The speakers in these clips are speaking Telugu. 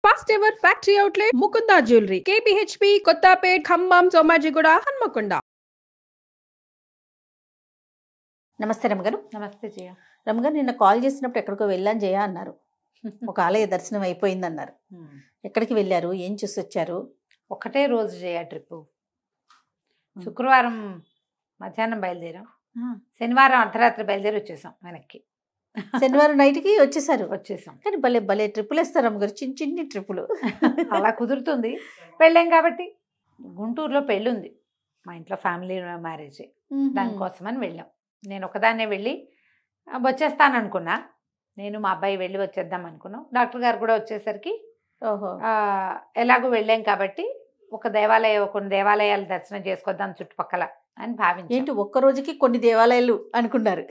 First ever factory outlet Mukunda jewellery KPHB Kothapet Khammam Somajiguda Hanamkonda. నమస్తే రమగారు. నమస్తే జయ. రమగారు, నిన్న కాల్ చేసినప్పుడు ఎక్కడికో వెళ్ళాను జయ అన్నారు. ఒక ఆలయ దర్శనం అయిపోయింది అన్నారు. ఎక్కడికి వెళ్ళారు, ఏం చూసి వచ్చారు? ఒకటే రోజు జయ ట్రిప్పు. శుక్రవారం మధ్యాహ్నం బయలుదేరాం, శనివారం అర్ధరాత్రి బయలుదేరి వచ్చేసాం వెనక్కి. శనివారం నైట్కి వచ్చేసారు. వచ్చేసాం. కానీ భలే భలే ట్రిప్పులు వేస్తారు రమగారు, చిన్న చిన్ని ట్రిప్పులు. అలా కుదురుతుంది, పెళ్ళాం కాబట్టి. గుంటూరులో పెళ్ళి ఉంది, మా ఇంట్లో ఫ్యామిలీ మ్యారేజ్, దానికోసమని వెళ్ళాం. నేను ఒకదాన్నే వెళ్ళి వచ్చేస్తాను అనుకున్నా. నేను మా అబ్బాయి వెళ్ళి వచ్చేద్దాం అనుకున్నాం. డాక్టర్ గారు కూడా వచ్చేసరికి ఎలాగో వెళ్ళాం కాబట్టి కొన్ని దేవాలయాలు దర్శనం చేసుకొద్దాం చుట్టుపక్కల అని భావించి. ఏంటి ఒక్క రోజుకి కొన్ని దేవాలయాలు అనుకున్నారు?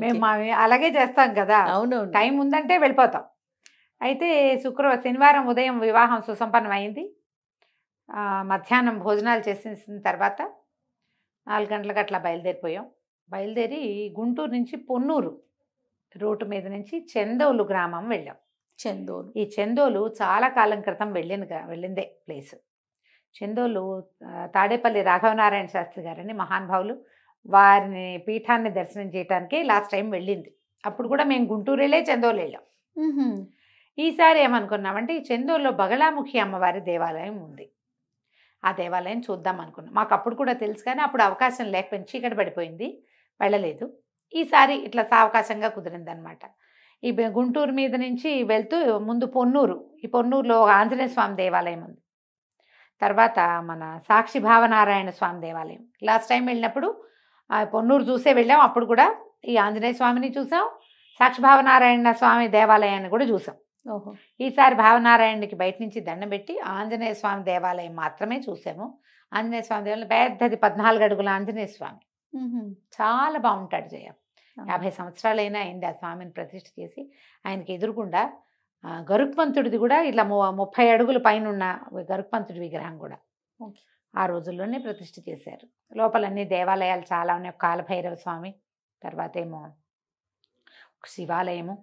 మేము అలాగే చేస్తాం కదా. అవును, టైం ఉందంటే వెళ్ళిపోతాం. అయితే శనివారం ఉదయం వివాహం సుసంపన్నం అయింది. మధ్యాహ్నం భోజనాలు చేసిన తర్వాత 4 గంటలకు అట్లా బయలుదేరిపోయాం. బయలుదేరి గుంటూరు నుంచి పొన్నూరు రూటు మీద నుంచి చెందోలు గ్రామం వెళ్ళాం. చెందోలు, ఈ చెందోలు చాలా కాలం క్రితం వెళ్ళిందే ప్లేస్. చెందోలు తాడేపల్లి రాఘవనారాయణ శాస్త్రి గారని మహానుభావులు, వారిని పీఠాన్ని దర్శనం చేయడానికి లాస్ట్ టైం వెళ్ళింది. అప్పుడు కూడా మేము గుంటూరు వెళ్ళే చెందోలు వెళ్ళాం. ఈసారి ఏమనుకున్నామంటే ఈ చెందోలులో బగళాముఖి అమ్మవారి దేవాలయం ఉంది. ఆ దేవాలయం చూద్దాం అనుకున్నాం. మాకు అప్పుడు కూడా తెలుసు, కానీ అప్పుడు అవకాశం లేకపోయింది, చీకటి పడిపోయింది, వెళ్ళలేదు. ఈసారి ఇట్లా సావకాశంగా కుదిరిందనమాట. ఈ గుంటూరు మీద నుంచి వెళ్తూ ముందు పొన్నూరు, ఈ పొన్నూరులో ఆంజనేయ స్వామి దేవాలయం ఉంది. తర్వాత మన సాక్షి భావనారాయణ స్వామి దేవాలయం. లాస్ట్ టైం వెళ్ళినప్పుడు పొన్నూరు చూసే వెళ్ళాం. అప్పుడు కూడా ఈ ఆంజనేయ స్వామిని చూసాం, సాక్షి భావనారాయణ స్వామి దేవాలయాన్ని కూడా చూసాం. ఈసారి భావనారాయణకి బయట నుంచి దండం పెట్టి ఆంజనేయ స్వామి దేవాలయం మాత్రమే చూసాము. ఆంజనేయ స్వామి దేవాలయం పెద్దది, 14 అడుగుల ఆంజనేయ స్వామి, చాలా బాగుంటాడు జయ. 50 సంవత్సరాలైనా అయింది ఆ స్వామిని ప్రతిష్ఠ చేసి. ఆయనకి ఎదురుగుండా గరుక్మంతుడిది కూడా ఇట్లా 30 అడుగుల పైన ఉన్న గరుక్మంతుడి విగ్రహం కూడా ఆ రోజుల్లోనే ప్రతిష్ఠ చేశారు. లోపలన్నీ దేవాలయాలు చాలా ఉన్నాయి. కాలభైరవ స్వామి, తర్వాత ఏమో శివాలయము,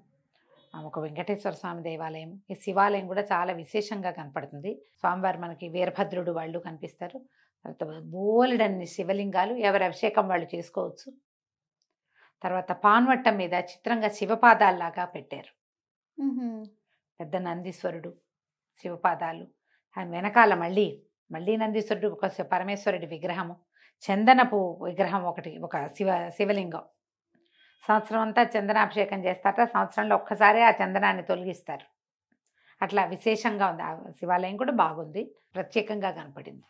ఒక వెంకటేశ్వర స్వామి దేవాలయం. ఈ శివాలయం కూడా చాలా విశేషంగా కనపడుతుంది. స్వామివారు మనకి వీరభద్రుడు వాళ్ళు కనిపిస్తారు. తర్వాత బోలెడన్ని శివలింగాలు, ఎవరి అభిషేకం వాళ్ళు చేసుకోవచ్చు. తర్వాత పాన్వట్టం మీద చిత్రంగా శివపాదాల్లాగా పెట్టారు. పెద్ద నందీశ్వరుడు, శివపాదాలు. ఆయన వెనకాల మళ్ళీ నందీశ్వరుడు, ఒక పరమేశ్వరుడి విగ్రహము, చందనపు విగ్రహం ఒకటి, ఒక శివలింగం. సంవత్సరం అంతా చందనాభిషేకం చేస్తారట. సంవత్సరంలో ఒక్కసారి ఆ చందనాన్ని తొలగిస్తారు. అట్లా విశేషంగా ఉంది. ఆ శివాలయం కూడా బాగుంది, ప్రత్యేకంగా కనపడింది.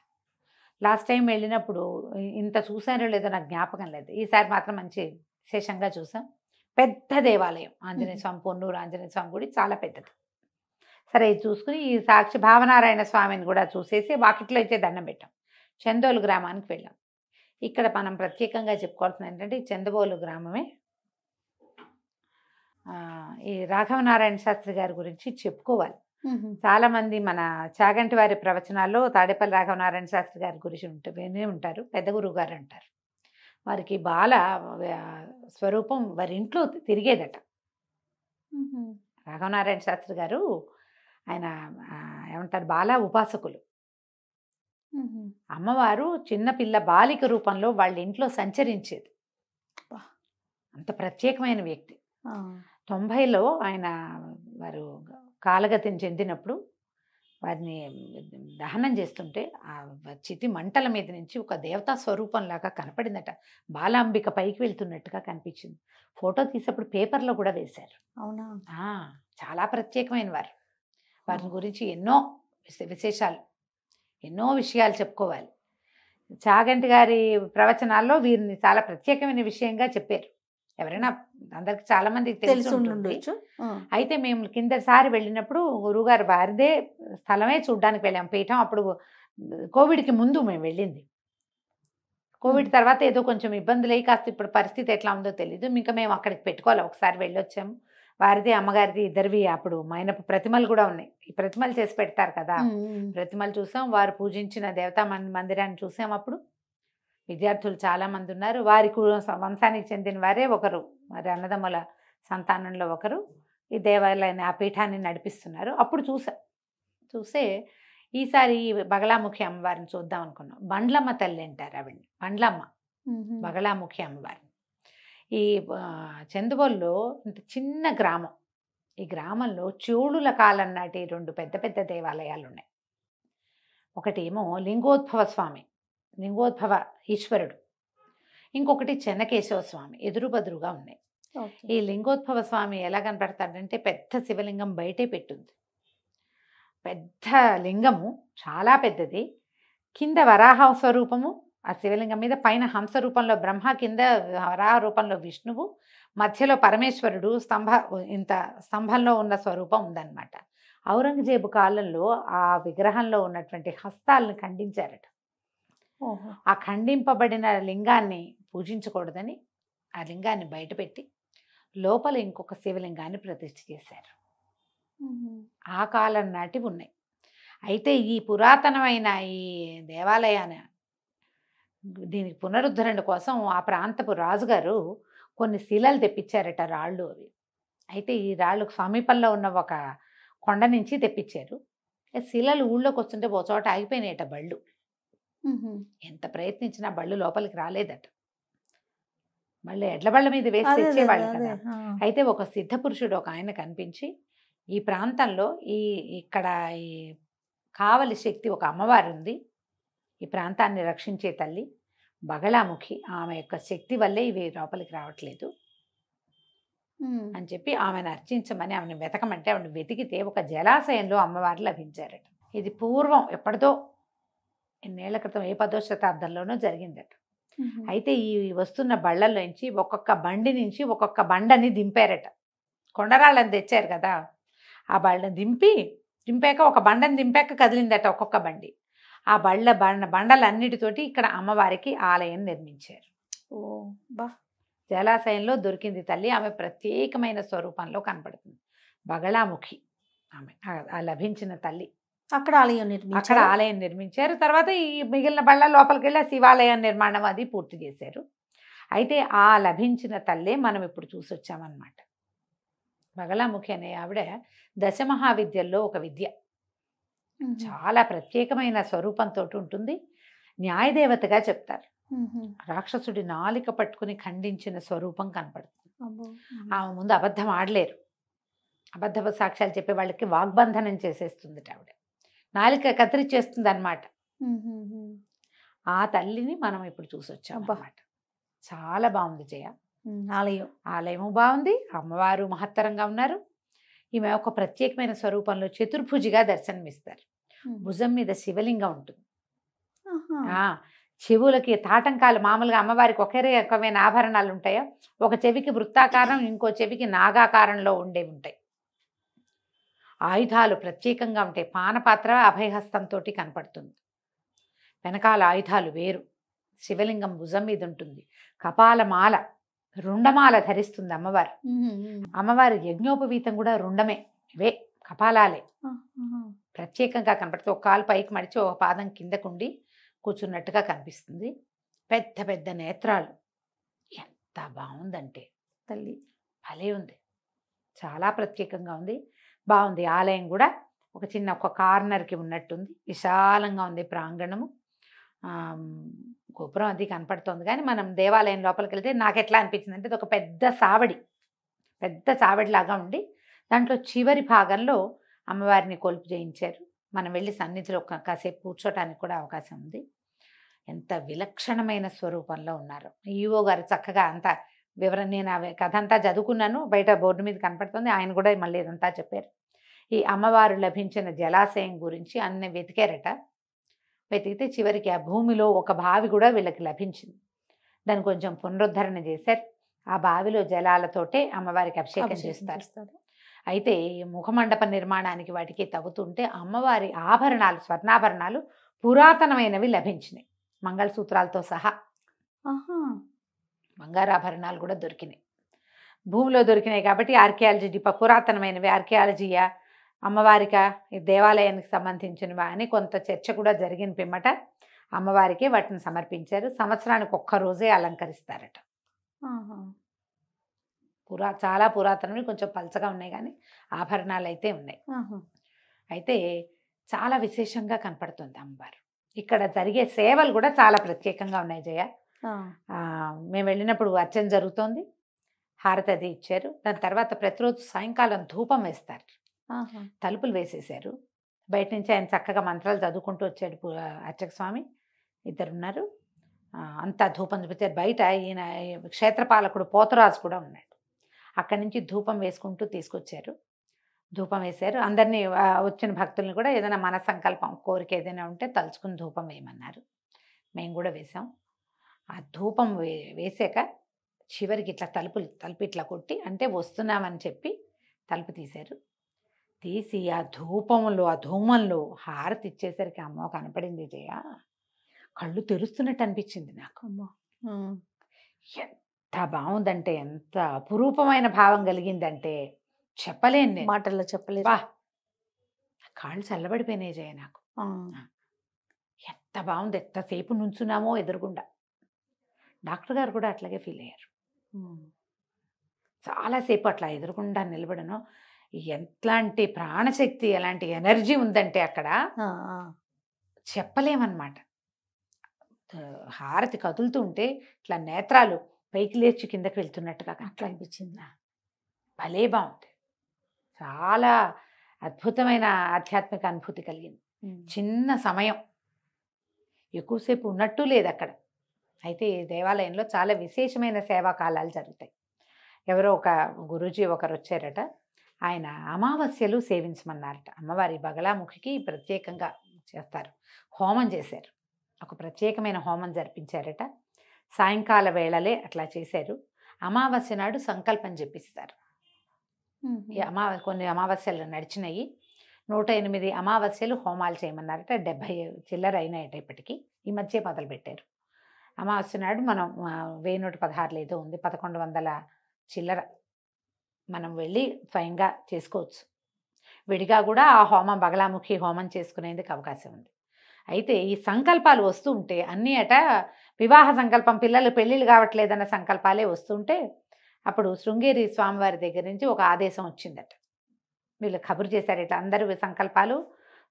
లాస్ట్ టైం వెళ్ళినప్పుడు ఇంత చూసారో లేదో నాకు జ్ఞాపకం లేదు. ఈసారి మాత్రం మంచి విశేషంగా చూసాం. పెద్ద దేవాలయం ఆంజనేయ స్వామి, పొన్నూరు ఆంజనేయ స్వామి గుడి చాలా పెద్దది. సరే, ఇది చూసుకుని ఈ సాక్షి భావనారాయణ స్వామిని కూడా చూసేసి వాకిట్లో అయితే దండం పెట్టాం. చెందోలు గ్రామానికి వెళ్ళాం. ఇక్కడ మనం ప్రత్యేకంగా చెప్పుకోవాల్సింది ఏంటంటే ఈ చెందబోలు గ్రామమే ఈ రాఘవనారాయణ శాస్త్రి గారి గురించి చెప్పుకోవాలి. చాలా మంది మన చాగంటి వారి ప్రవచనాల్లో తాడేపల్లి రాఘవనారాయణ శాస్త్రి గారి గురించి వినే ఉంటారు. పెద్ద గురువు గారు అంటారు. వారికి బాల స్వరూపం వారి ఇంట్లో తిరిగేదట. రాఘవనారాయణ శాస్త్రి గారు ఆయన ఏమంటారు, బాల ఉపాసకులు. అమ్మవారు చిన్నపిల్ల బాలిక రూపంలో వాళ్ళ ఇంట్లో సంచరించేది. అంత ప్రత్యేకమైన వ్యక్తి. 90లో వారు కాలగతిని చెందినప్పుడు వారిని దహనం చేస్తుంటే ఆ చితి మంటల మీద నుంచి ఒక దేవతా స్వరూపంలాగా కనపడిందట. బాలాంబిక పైకి వెళ్తున్నట్టుగా కనిపించింది. ఫోటో తీసేప్పుడు పేపర్లో కూడా వేశారు. అవునా? చాలా ప్రత్యేకమైన వారు. వారి గురించి ఎన్నో విశేషాలు, ఎన్నో విషయాలు చెప్పుకోవాలి. చాగంటి గారి ప్రవచనాల్లో వీరిని చాలా ప్రత్యేకమైన విషయంగా చెప్పారు. ఎవరైనా అందరికి చాలా మందికి తెలిసి ఉండొచ్చు. అయితే మేము కిందసారి వెళ్ళినప్పుడు గురువుగారు వారిదే స్థలమే చూడ్డానికి వెళ్ళాం, పీఠం. అప్పుడు కోవిడ్కి ముందు మేము వెళ్ళింది. కోవిడ్ తర్వాత ఏదో కొంచెం ఇబ్బందులు అయ్యి కాస్త ఇప్పుడు పరిస్థితి ఎట్లా ఉందో తెలీదు. ఇంకా మేము అక్కడికి పెట్టుకోవాలి. ఒకసారి వెళ్ళొచ్చాము. వారిది అమ్మగారిది ఇద్దరివి అప్పుడు మైనపు ప్రతిమలు కూడా ఉన్నాయి. ఈ ప్రతిమలు చేసి పెడతారు కదా, ప్రతిమలు చూసాం. వారు పూజించిన దేవతా మందిరాన్ని చూసాం. అప్పుడు విద్యార్థులు చాలామంది ఉన్నారు. వారికి వంశానికి చెందిన వారే ఒకరు, మరి అన్నదమ్ముల సంతానంలో ఒకరు ఈ దేవాలయాన్ని ఆ పీఠాన్ని నడిపిస్తున్నారు. అప్పుడు చూసే ఈసారి బగళాముఖి అమ్మవారిని చూద్దాం అనుకున్నాం. బండ్లమ్మ తల్లి అంటారు ఆవిడ్ని, బండ్లమ్మ బగళాముఖి అమ్మవారిని. ఈ చందుబొల్లో ఇంత చిన్న గ్రామం. ఈ గ్రామంలో చోళుల కాలం నాటి 2 పెద్ద పెద్ద దేవాలయాలు ఉన్నాయి. ఒకటేమో లింగోద్భవ స్వామి, లింగోద్భవ ఈశ్వరుడు. ఇంకొకటి చెన్నకేశవ స్వామి. ఎదురుబదురుగా ఉన్నాయి. ఈ లింగోద్భవ స్వామి ఎలా కనపడతాడంటే పెద్ద శివలింగం బయటే పెట్టుంది. పెద్ద లింగము, చాలా పెద్దది. కింద వరాహ స్వరూపము ఆ శివలింగం మీద, పైన హంస రూపంలో బ్రహ్మ, కింద వరాహ రూపంలో విష్ణువు, మధ్యలో పరమేశ్వరుడు ఇంత స్తంభంలో ఉన్న స్వరూపం ఉందన్నమాట. ఔరంగజేబు కాలంలో ఆ విగ్రహంలో ఉన్నటువంటి హస్తాలను ఖండించారట. ఆ ఖండింపబడిన లింగాన్ని పూజించకూడదని ఆ లింగాన్ని బయటపెట్టి లోపల ఇంకొక శివలింగాన్ని ప్రతిష్ఠ చేశారు. ఆ కాలం నాటి ఉన్నాయి. అయితే ఈ పురాతనమైన ఈ దేవాలయాన్ని, దీనికి పునరుద్ధరణ కోసం ఆ ప్రాంతపు రాజుగారు కొన్ని శిలలు తెప్పించారట, రాళ్ళు అవి. అయితే ఈ రాళ్ళు సమీపంలో ఉన్న ఒక కొండ నుంచి తెప్పించారు. శిలలు ఊళ్ళోకి వస్తుంటే ఒక చోట ఆగిపోయినాయట బళ్ళు. ఎంత ప్రయత్నించినా బళ్ళు లోపలికి రాలేదట. మళ్ళీ ఎడ్ల బళ్ళ మీద వేసి తెచ్చేవాళ్ళు కదా. అయితే ఒక సిద్ధ పురుషుడు ఒక ఆయన కనిపించి, ఈ ప్రాంతంలో ఇక్కడ ఈ కావలి శక్తి ఒక అమ్మవారు ఉంది, ఈ ప్రాంతాన్ని రక్షించే తల్లి బగళాముఖి, ఆమె యొక్క శక్తి వల్లే ఇవి లోపలికి రావట్లేదు అని చెప్పి ఆమెను అర్చించమని ఆమెను వెతకమంటే ఆమెను వెతికితే ఒక జలాశయంలో అమ్మవారు లభించారట. ఇది పూర్వం ఎప్పటిదో ఎన్నేళ్ల క్రితం, ఏ 10వ శతాబ్దంలోనో జరిగిందట. అయితే ఈ వస్తున్న బళ్ళల్లోంచి ఒక్కొక్క బండి నుంచి ఒక్కొక్క బండని దింపారట. కొండరాళ్ళని తెచ్చారు కదా, ఆ బళ్ళని దింపాక ఒక బండని దింపాక కదిలిందట ఒక్కొక్క బండి. ఆ బండలన్నిటితోటి ఇక్కడ అమ్మవారికి ఆలయం నిర్మించారు. జలాశయంలో దొరికింది తల్లి. ఆమె ప్రత్యేకమైన స్వరూపంలో కనపడుతుంది. బగళాముఖి ఆమె, ఆ లభించిన తల్లి. అక్కడ ఆలయం నిర్మించారు. తర్వాత ఈ మిగిలిన బళ్ళ లోపలికి వెళ్ళి శివాలయం నిర్మాణం అది పూర్తి చేశారు. అయితే ఆ లభించిన తల్లే మనం ఇప్పుడు చూసొచ్చామన్నమాట. బగళాముఖి అనే ఆవిడ దశమహావిద్యల్లో ఒక విద్య. చాలా ప్రత్యేకమైన స్వరూపంతో ఉంటుంది. న్యాయదేవతగా చెప్తారు. రాక్షసుడి నాలిక పట్టుకుని ఖండించిన స్వరూపం కనపడుతుంది. ఆమె ముందు అబద్ధం ఆడలేరు. అబద్ధపు సాక్ష్యాలు చెప్పే వాళ్ళకి వాగ్బంధనం చేసేస్తుంది ఆవిడ. నాలిక కత్తిరిచేస్తుంది అన్నమాట. ఆ తల్లిని మనం ఇప్పుడు చూసొచ్చాం అన్నమాట. చాలా బాగుంది జయ. ఆలయము బాగుంది, అమ్మవారు మహత్తరంగా ఉన్నారు. ఈమె ఒక ప్రత్యేకమైన స్వరూపంలో చతుర్భుజిగా దర్శనమిస్తారు. భుజం మీద శివలింగం ఉంటుంది. చెవులకి తాటంకాలు, మామూలుగా అమ్మవారికి ఒకే రకమైన ఆభరణాలు ఉంటాయో, ఒక చెవికి వృత్తాకారం, ఇంకో చెవికి నాగాకారంలో ఉండేవి ఉంటాయి. ఆయుధాలు ప్రత్యేకంగా ఉంటాయి. పానపాత్ర అభయహస్తంతో కనపడుతుంది. వెనకాల ఆయుధాలు వేరు. శివలింగం భుజం మీద ఉంటుంది. కపాలమాల, రుండమాల ధరిస్తుంది అమ్మవారు. అమ్మవారి యజ్ఞోపవీతం కూడా రుండమే, ఇవే కపాలాలే. ప్రత్యేకంగా కనపడుతుంది. ఒక కాలు పైకి మడిచి ఒక పాదం కిందకుండి కూర్చున్నట్టుగా కనిపిస్తుంది. పెద్ద పెద్ద నేత్రాలు. ఎంత బాగుందంటే తల్లి, భలే ఉంది. చాలా ప్రత్యేకంగా ఉంది, బాగుంది. ఆలయం కూడా ఒక కార్నర్కి ఉన్నట్టుంది. విశాలంగా ఉంది ప్రాంగణము. గోపురం అది కనపడుతుంది. కానీ మనం దేవాలయం లోపలికి వెళ్తే నాకు ఎట్లా అనిపించింది అంటే, ఇది ఒక పెద్ద చావడిలాగా ఉండి దాంట్లో చివరి భాగంలో అమ్మవారిని కొలుపు చేయించారు. మనం వెళ్ళి సన్నిధిలో కాసేపు కూర్చోటానికి కూడా అవకాశం ఉంది. ఎంత విలక్షణమైన స్వరూపంలో ఉన్నారు. ఈవో గారు చక్కగా అంతా వివరణ, నేను కథ అంతా చదువుకున్నాను, బయట బోర్డు మీద కనపడుతుంది. ఆయన కూడా మళ్ళీ ఇదంతా చెప్పారు. ఈ అమ్మవారు లభించిన జలాశయం గురించి అన్ని వెతికారట. వెతికితే చివరికి ఆ భూమిలో ఒక బావి కూడా వీళ్ళకి లభించింది. దాన్ని కొంచెం పునరుద్ధరణ చేశారు. ఆ బావిలో జలాలతోటే అమ్మవారికి అభిషేకం చేస్తారు. అయితే ముఖమండప నిర్మాణానికి వాటికి తవ్వుతుంటే అమ్మవారి ఆభరణాలు, స్వర్ణాభరణాలు పురాతనమైనవి లభించినాయి, మంగళసూత్రాలతో సహా. బంగారాభరణాలు కూడా దొరికినాయి, భూమిలో దొరికినాయి. కాబట్టి ఆర్కియాలజీ పురాతనమైనవి, ఆర్కియాలజీయా అమ్మవారికా ఈ దేవాలయానికి సంబంధించినవా అని కొంత చర్చ కూడా జరిగిన పిమ్మట అమ్మవారికి వాటిని సమర్పించారు. సంవత్సరానికి ఒక్క రోజే అలంకరిస్తారట. చాలా పురాతనవి, కొంచెం పలచగా ఉన్నాయి, కానీ ఆభరణాలు అయితే ఉన్నాయి. అయితే చాలా విశేషంగా కనపడుతుంది అమ్మవారు. ఇక్కడ జరిగే సేవలు కూడా చాలా ప్రత్యేకంగా ఉన్నాయి జయ. మేము వెళ్ళినప్పుడు అర్చన జరుగుతోంది, హారతి అది ఇచ్చారు. దాని తర్వాత ప్రతిరోజు సాయంకాలం ధూపం వేస్తారు. తలుపులు వేసేసారు. బయట నుంచి ఆయన చక్కగా మంత్రాలు చదువుకుంటూ వచ్చాడు అర్చక స్వామి, ఇద్దరున్నారు. అంతా ధూపం చూపించారు. బయట ఈయన క్షేత్రపాలకుడు పోతరాజు కూడా ఉన్నాడు. అక్కడి నుంచి ధూపం వేసుకుంటూ తీసుకొచ్చారు. ధూపం వేశారు. అందరినీ వచ్చిన భక్తుల్ని కూడా ఏదైనా మన సంకల్పం, కోరిక ఏదైనా ఉంటే తలుచుకుని ధూపం వేయమన్నారు. మేము కూడా వేసాం. ఆ ధూపం వేసాక చివరికి ఇట్లా తలుపు ఇట్లా కొట్టి, అంటే వస్తున్నామని చెప్పి తలుపు తీశారు. తీసి ఆ ధూమంలో హారతి ఇచ్చేసరికి అమ్మ కనపడింది జయ. కళ్ళు తెరుస్తున్నట్టు అనిపించింది నాకు. ఎంత బాగుందంటే, ఎంత అపురూపమైన భావం కలిగిందంటే చెప్పలేను నేను, మాటల్లో చెప్పలేదు. బా కాళ్ళు చల్లబడిపోయినాయి జయ నాకు. ఎంత బాగుంది, ఎంతసేపు నుంచున్నామో ఎదురుగుండా. డాక్టర్ గారు కూడా అట్లాగే ఫీల్ అయ్యారు. చాలాసేపు అట్లా ఎదురుగుండా నిలబడను. ఎట్లాంటి ప్రాణశక్తి, ఎలాంటి ఎనర్జీ ఉందంటే అక్కడ చెప్పలేమన్నమాట. హారతి కదులుతూ ఉంటే ఇట్లా నేత్రాలు పైకి లేచి కిందకి వెళ్తున్నట్టుగా అట్లా అనిపించింది. భలే బాగుంది. చాలా అద్భుతమైన ఆధ్యాత్మిక అనుభూతి కలిగింది. చిన్న సమయం, ఎక్కువసేపు ఉన్నట్టు లేదు అక్కడ. అయితే ఈ దేవాలయంలో చాలా విశేషమైన సేవా కాలాలు జరుగుతాయి. ఎవరో ఒక గురూజీ ఒకరు వచ్చారట. ఆయన అమావాస్యలు సేవించమన్నారట. అమ్మవారి బగలాముఖికి ప్రత్యేకంగా చేస్తారు. హోమం చేశారు. ఒక ప్రత్యేకమైన హోమం జరిపించారట. సాయంకాల వేళలే అట్లా చేశారు. అమావాస్య నాడు సంకల్పం చెప్పిస్తారు. కొన్ని అమావాస్యలు నడిచినాయి. 108 అమావాస్యలు హోమాలు చేయమన్నారట. 70 చిల్లర అయినాయట ఇప్పటికీ. ఈ మధ్య మొదలుపెట్టారు. అమావాస్య నాడు మనం 1116 ఏదో ఉంది, 1100 చిల్లర మనం వెళ్ళి స్వయంగా చేసుకోవచ్చు. విడిగా కూడా ఆ హోమం, బగలాముఖి హోమం చేసుకునేందుకు అవకాశం ఉంది. అయితే ఈ సంకల్పాలు వస్తూ ఉంటే అన్నీ వివాహ సంకల్పం, పిల్లలు పెళ్ళిళ్ళు కావట్లేదన్న సంకల్పాలే వస్తుంటే అప్పుడు శృంగేరి స్వామివారి దగ్గర నుంచి ఒక ఆదేశం వచ్చిందట. వీళ్ళు కబురు చేశారు, ఇట్లా అందరూ సంకల్పాలు,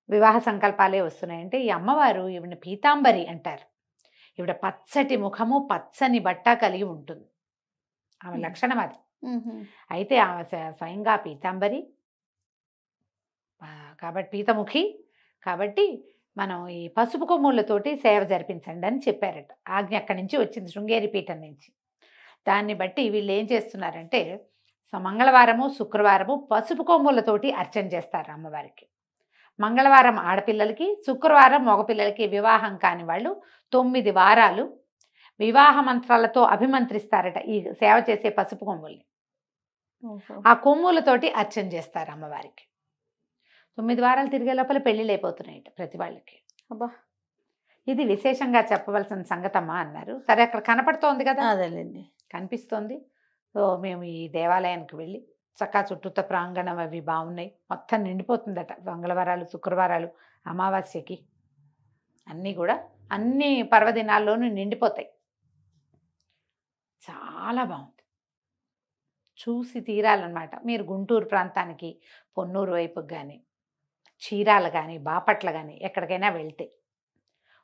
వివాహ సంకల్పాలే వస్తున్నాయంటే ఈ అమ్మవారు ఈవిడ పీతాంబరి అంటారు. ఈవిడ పచ్చటి ముఖము, పచ్చని బట్ట కలిగి ఉంటుంది. ఆమె లక్షణం అది. అయితే ఆమె స్వయంగా పీతాంబరి కాబట్టి, పీతముఖి కాబట్టి మనం ఈ పసుపు కొమ్ముళ్ళతోటి సేవ జరిపించండి అని చెప్పారట. ఆజ్ఞ అక్కడి నుంచి వచ్చింది, శృంగేరి పీఠం నుంచి. దాన్ని బట్టి వీళ్ళు ఏం చేస్తున్నారంటే మంగళవారము, శుక్రవారము పసుపు కొమ్ములతోటి అర్చన చేస్తారు అమ్మవారికి. మంగళవారం ఆడపిల్లలకి, శుక్రవారం మగపిల్లలకి వివాహం కాని వాళ్ళు 9 వారాలు వివాహ మంత్రాలతో అభిమంత్రిస్తారట ఈ సేవ చేసే పసుపు కొమ్ముల్ని. ఆ కొమ్ములతోటి అర్చన చేస్తారు అమ్మవారికి. 9 వారాలు తిరిగే లోపల పెళ్ళిళ్ళు అయిపోతున్నాయట ప్రతి వాళ్ళకి. అబ్బా, ఇది విశేషంగా చెప్పవలసిన సంగతమ్మా అన్నారు. సరే, అక్కడ కనపడుతోంది కదా, అదేలేండి, కనిపిస్తోంది. సో మేము ఈ దేవాలయానికి వెళ్ళి చక్కా చుట్టూత ప్రాంగణం అవి బాగున్నాయి, మొత్తం నిండిపోతుందట. మంగళవారాలు, శుక్రవారాలు, అమావాస్యకి అన్నీ కూడా అన్ని పర్వదినాల్లోనూ నిండిపోతాయి. చాలా బాగుంది, చూసి తీరాలన్నమాట. మీరు గుంటూరు ప్రాంతానికి, పొన్నూరు వైపుకి కానీ, చీరాల కానీ, బాపట్ల కానీ ఎక్కడికైనా వెళ్తే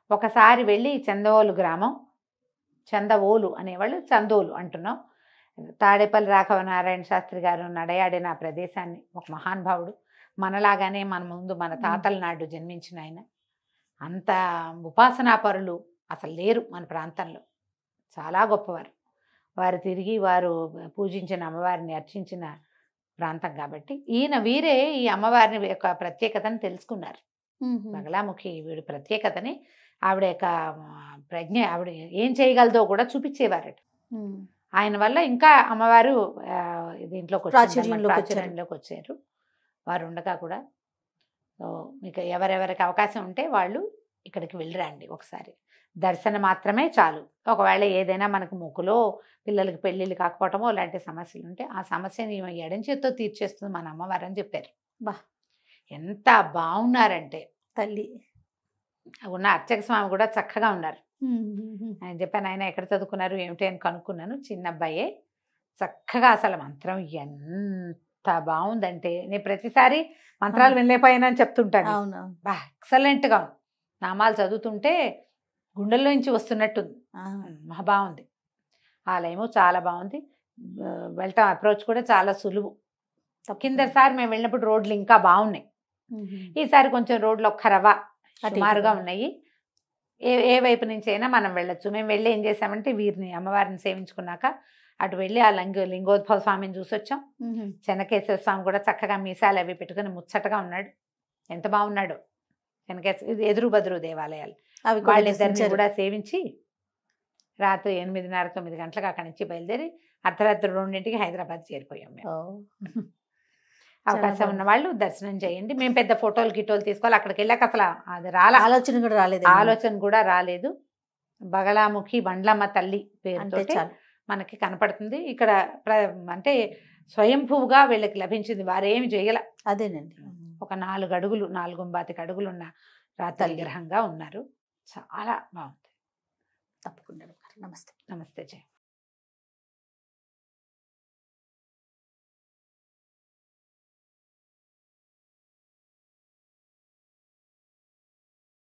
ఒకసారి వెళ్ళి చందోలు గ్రామం, చందవోలు అనేవాళ్ళు చందోలు అంటున్నాం, తాడేపల్లి రాఘవనారాయణ శాస్త్రి గారు నడయాడిన ఆ ప్రదేశాన్ని, ఒక మహానుభావుడు, మనలాగానే మన ముందు మన తాతల నాడు జన్మించిన ఆయన. అంత ఉపాసనాపరులు అసలు లేరు మన ప్రాంతంలో, చాలా గొప్పవారు. వారు తిరిగి వారు పూజించిన అమ్మవారిని అర్చించిన ప్రాంతం కాబట్టి వీరే ఈ అమ్మవారిని యొక్క ప్రత్యేకతను తెలుసుకున్నారు. బగలాముఖి వీడి ప్రత్యేకతని, ఆవిడ యొక్క ప్రజ్ఞ, ఆవిడ ఏం చేయగలదో కూడా చూపించేవారట. ఆయన వల్ల ఇంకా అమ్మవారు దీంట్లోకి ప్రాచుర్యంలోకి వచ్చారు. వారు ఉండగా కూడా. మీకు ఎవరెవరికి అవకాశం ఉంటే వాళ్ళు ఇక్కడికి వెళ్ళిరండి ఒకసారి. దర్శనం మాత్రమే చాలు. ఒకవేళ ఏదైనా మనకు ముక్కులో పిల్లలకి పెళ్ళిళ్ళు కాకపోవటమో ఇలాంటి సమస్యలు ఉంటే ఆ సమస్యని ఎడం చేత్తో తీర్చేస్తుంది మన అమ్మవారు అని చెప్పారు. బా, ఎంత బాగున్నారంటే తల్లి. ఉన్న అర్చక స్వామి కూడా చక్కగా ఉన్నారు. ఆయన చెప్పాను, ఆయన ఎక్కడ చదువుకున్నారు ఏమిటి అని కనుక్కున్నాను. చిన్న అబ్బాయే, చక్కగా అసలు మంత్రం ఎంత బాగుందంటే నేను ప్రతిసారి మంత్రాలు వినలేకపోయానని చెప్తుంటాను. అవును బా ఎక్సలెంట్గా ఉంది. నామాలు చదువుతుంటే గుండెల్లో నుంచి వస్తున్నట్టుంది. మహా బాగుంది. ఆలయము చాలా బాగుంది. వెళ్ళటం అప్రోచ్ కూడా చాలా సులువు. కిందసారి మేము వెళ్ళినప్పుడు రోడ్లు ఇంకా బాగున్నాయి. ఈసారి కొంచెం రోడ్లు ఒక్క రవ్వ సుమారుగా ఉన్నాయి. ఏ వైపు నుంచి అయినా మనం వెళ్ళొచ్చు. మేము వెళ్ళి ఏం చేసామంటే వీరిని అమ్మవారిని సేవించుకున్నాక అటు వెళ్ళి ఆ లింగోద్భవ స్వామిని చూసొచ్చాం. చెన్నకేశ్వర స్వామి కూడా చక్కగా మీసాలు అవి పెట్టుకుని ముచ్చటగా ఉన్నాడు. ఎంత బాగున్నాడు చెన్నకేశ్వర. ఇది ఎదురు బదురు దేవాలయాలు. వాళ్ళిద్దరిని కూడా సేవించి రాత్రి 8:30, 9 గంటలకు అక్కడి నుంచి బయలుదేరి అర్ధరాత్రి 2ంటికి హైదరాబాద్ చేరిపోయాం మేము. అవకాశం ఉన్న వాళ్ళు దర్శనం చేయండి. మేము పెద్ద ఫోటోలు గిటోలు తీసుకోవాలి. అక్కడికి వెళ్ళాక అసలు అది ఆలోచన కూడా రాలేదు. బగళాముఖి బండ్లమ్మ తల్లి పేరుతో మనకి కనపడుతుంది. ఇక్కడ అంటే స్వయంభూగా వీళ్ళకి లభించింది. వారేమి చేయల. అదేనండి. ఒక 4 అడుగులు 4 అడుగులు ఉన్న రాత్రి విగ్రహంగా ఉన్నారు. చాలా బాగుంది. తప్పకుండా. నమస్తే. నమస్తే జయ.